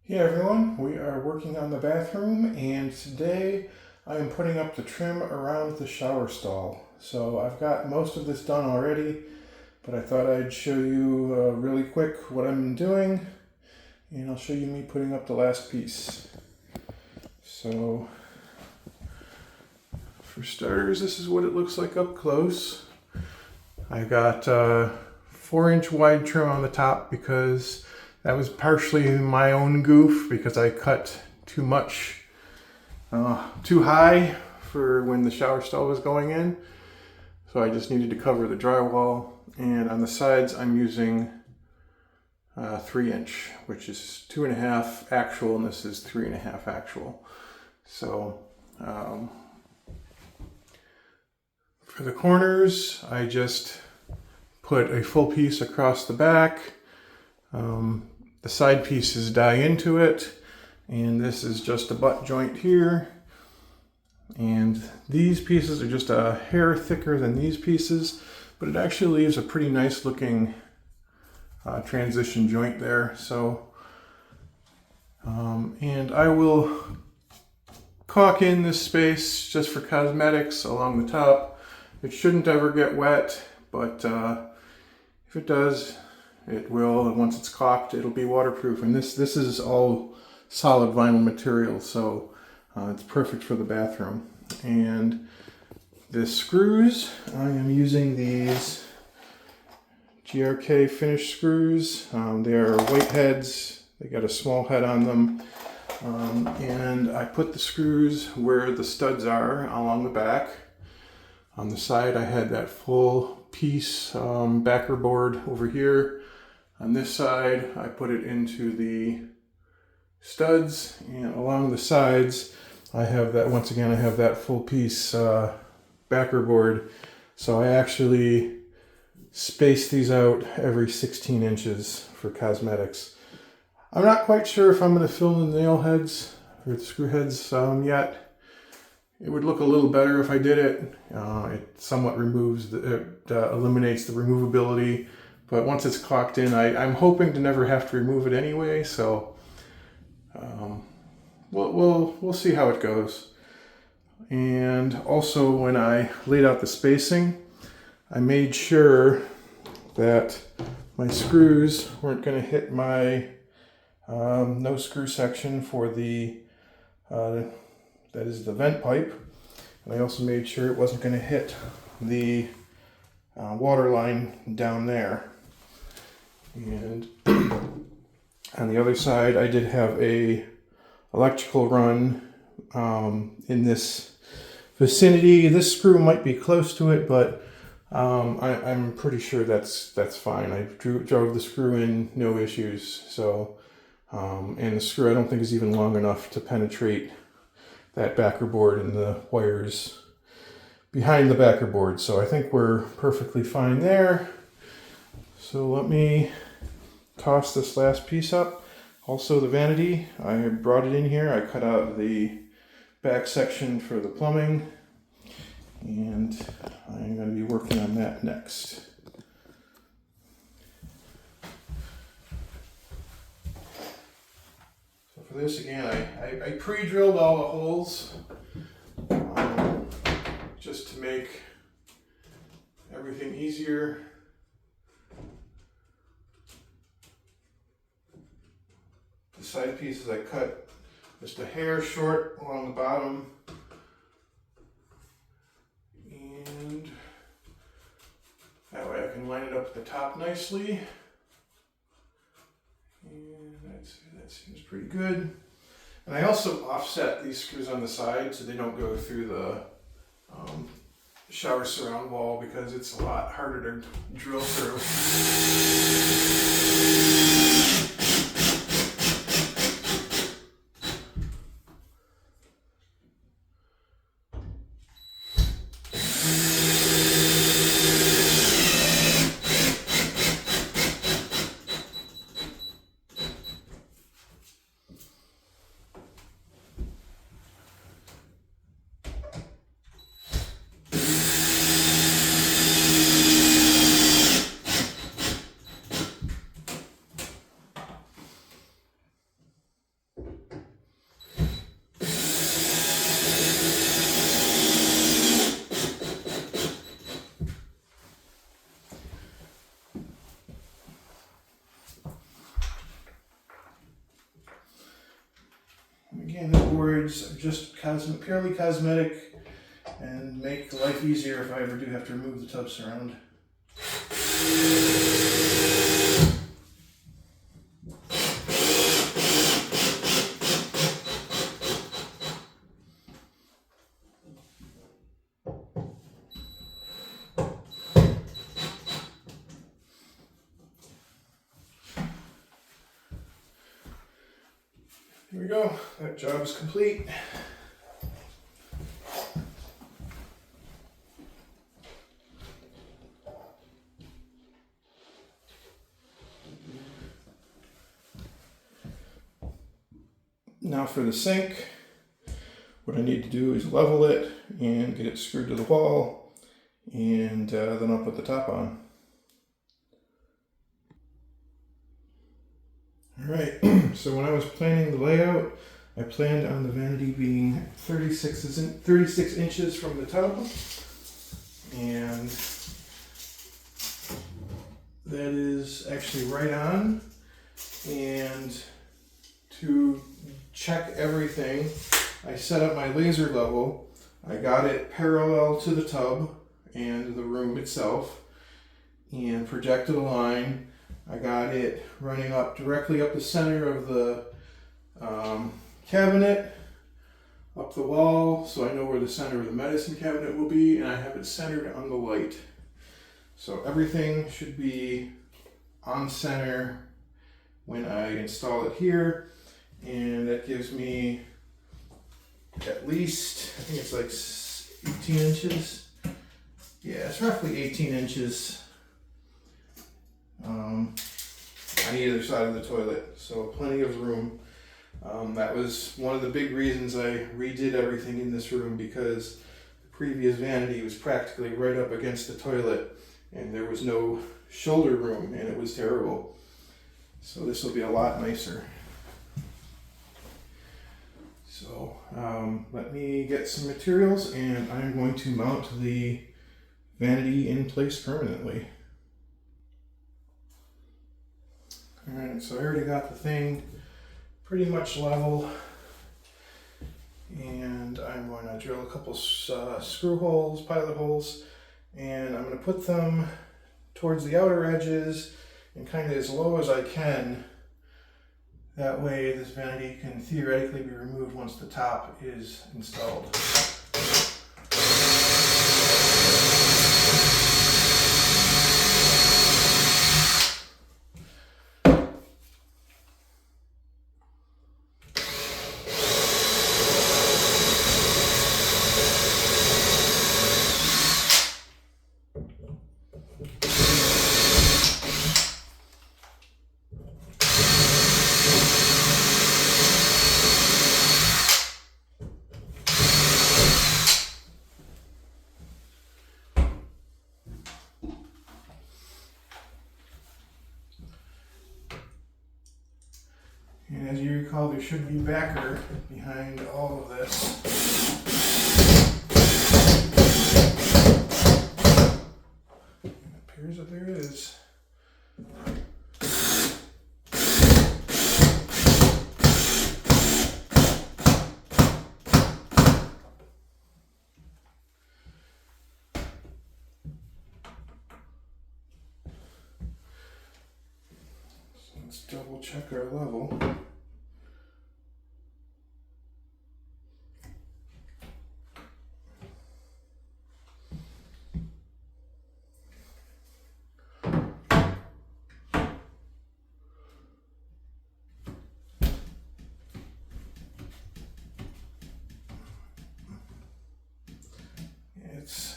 Hey everyone, we are working on the bathroom and today I am putting up the trim around the shower stall. So I've got most of this done already, but I thought I'd show you really quick what I'm doing and I'll show you me putting up the last piece. So for starters, this is what it looks like up close. I got 4-inch wide trim on the top because that was partially my own goof because I cut too much, too high for when the shower stall was going in. So I just needed to cover the drywall. And on the sides, I'm using 3-inch, which is 2.5 actual, and this is 3.5 actual. So for the corners, I just put a full piece across the back. The side pieces die into it, and this is just a butt joint here. And these pieces are just a hair thicker than these pieces, but it actually leaves a pretty nice looking transition joint there. So, and I will caulk in this space just for cosmetics along the top. It shouldn't ever get wet, but if it does, it will, and once it's caulked, it'll be waterproof. And this is all solid vinyl material, so it's perfect for the bathroom. And the screws, I am using these GRK finish screws. They are white heads. They got a small head on them. And I put the screws where the studs are along the back. On the side, I had that full piece backer board over here. On this side, I put it into the studs, and along the sides, I have that, once again, I have that full piece backer board. So I actually space these out every 16 inches for cosmetics. I'm not quite sure if I'm going to fill in the nail heads or the screw heads yet. It would look a little better if I did it. It somewhat removes, eliminates the removability. But once it's caulked in, I'm hoping to never have to remove it anyway, so we'll see how it goes. And also, when I laid out the spacing, I made sure that my screws weren't going to hit my no screw section for the that is the vent pipe. And I also made sure it wasn't going to hit the water line down there. And on the other side, I did have a electrical run in this vicinity. This screw might be close to it, but I'm pretty sure that's fine. I drove the screw in, no issues. So, and the screw I don't think is even long enough to penetrate that backer board and the wires behind the backer board. So I think we're perfectly fine there. So let me toss this last piece up. Also the vanity, I brought it in here. I cut out the back section for the plumbing, and I'm going to be working on that next. So for this, again, I pre-drilled all the holes just to make everything easier. The side pieces I cut just a hair short along the bottom, and that way I can line it up at the top nicely. And that seems pretty good. And I also offset these screws on the side so they don't go through the shower surround wall, because it's a lot harder to drill through. boards are just purely cosmetic and make life easier if I ever do have to remove the tub surround. Here we go, that job is complete. Now for the sink, what I need to do is level it and get it screwed to the wall, and then I'll put the top on. Alright, so when I was planning the layout, I planned on the vanity being 36 inches from the tub, and that is actually right on. And to check everything, I set up my laser level. I got it parallel to the tub and the room itself, and projected a line. I got it running up directly up the center of the cabinet, up the wall, so I know where the center of the medicine cabinet will be, and I have it centered on the light. So everything should be on center when I install it here, and that gives me at least, I think it's like 18 inches. Yeah, it's roughly 18 inches on either side of the toilet, so plenty of room. That was one of the big reasons I redid everything in this room, because the previous vanity was practically right up against the toilet and there was no shoulder room, and it was terrible. So this will be a lot nicer. So let me get some materials, and I'm going to mount the vanity in place permanently. Alright, so I already got the thing pretty much level, and I'm going to drill a couple screw holes, pilot holes, and I'm going to put them towards the outer edges and kind of as low as I can. That way this vanity can theoretically be removed once the top is installed. And as you recall, there should be backer behind all of this. It appears that there is. So let's double check our level. It's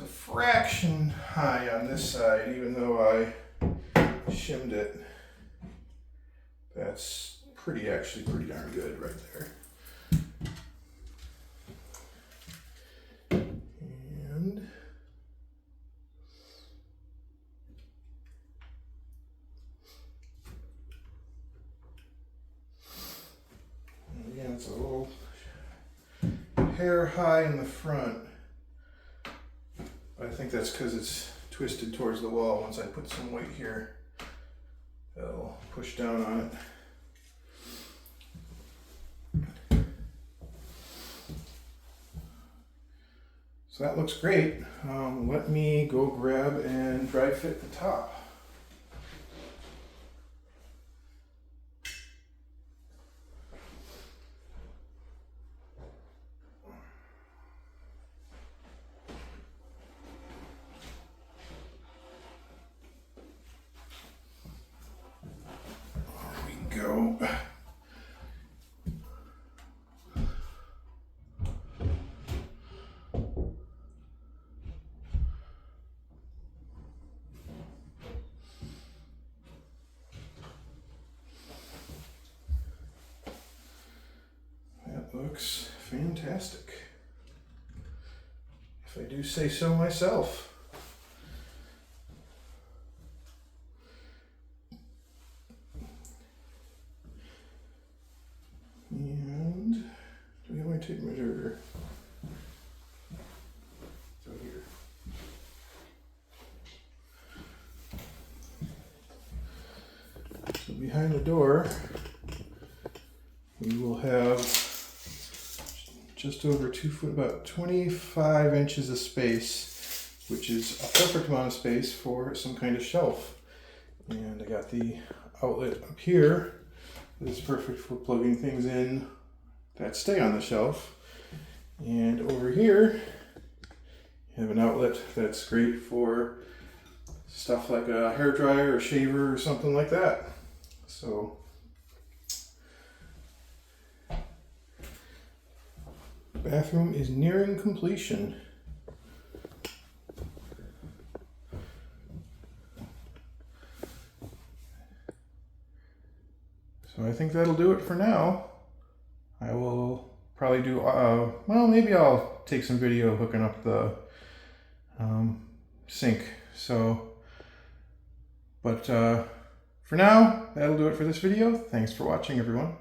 a fraction high on this side, even though I shimmed it. That's actually pretty darn good right there. And again, it's a little hair high in the front, but I think that's because it's twisted towards the wall. Once I put some weight here, that'll push down on it. So that looks great. Let me go grab and dry fit the top. Go. That looks fantastic, if I do say so myself. And do we have my tape measure? It's out here. So behind the door, we will have just over 2 foot, about 25 inches of space, which is a perfect amount of space for some kind of shelf. And I got the outlet up here. It's perfect for plugging things in that stay on the shelf. And over here, you have an outlet that's great for stuff like a hairdryer or shaver or something like that. So the bathroom is nearing completion. So I think that'll do it for now. I will probably do, well, maybe I'll take some video hooking up the sink. So, but for now, that'll do it for this video. Thanks for watching, everyone.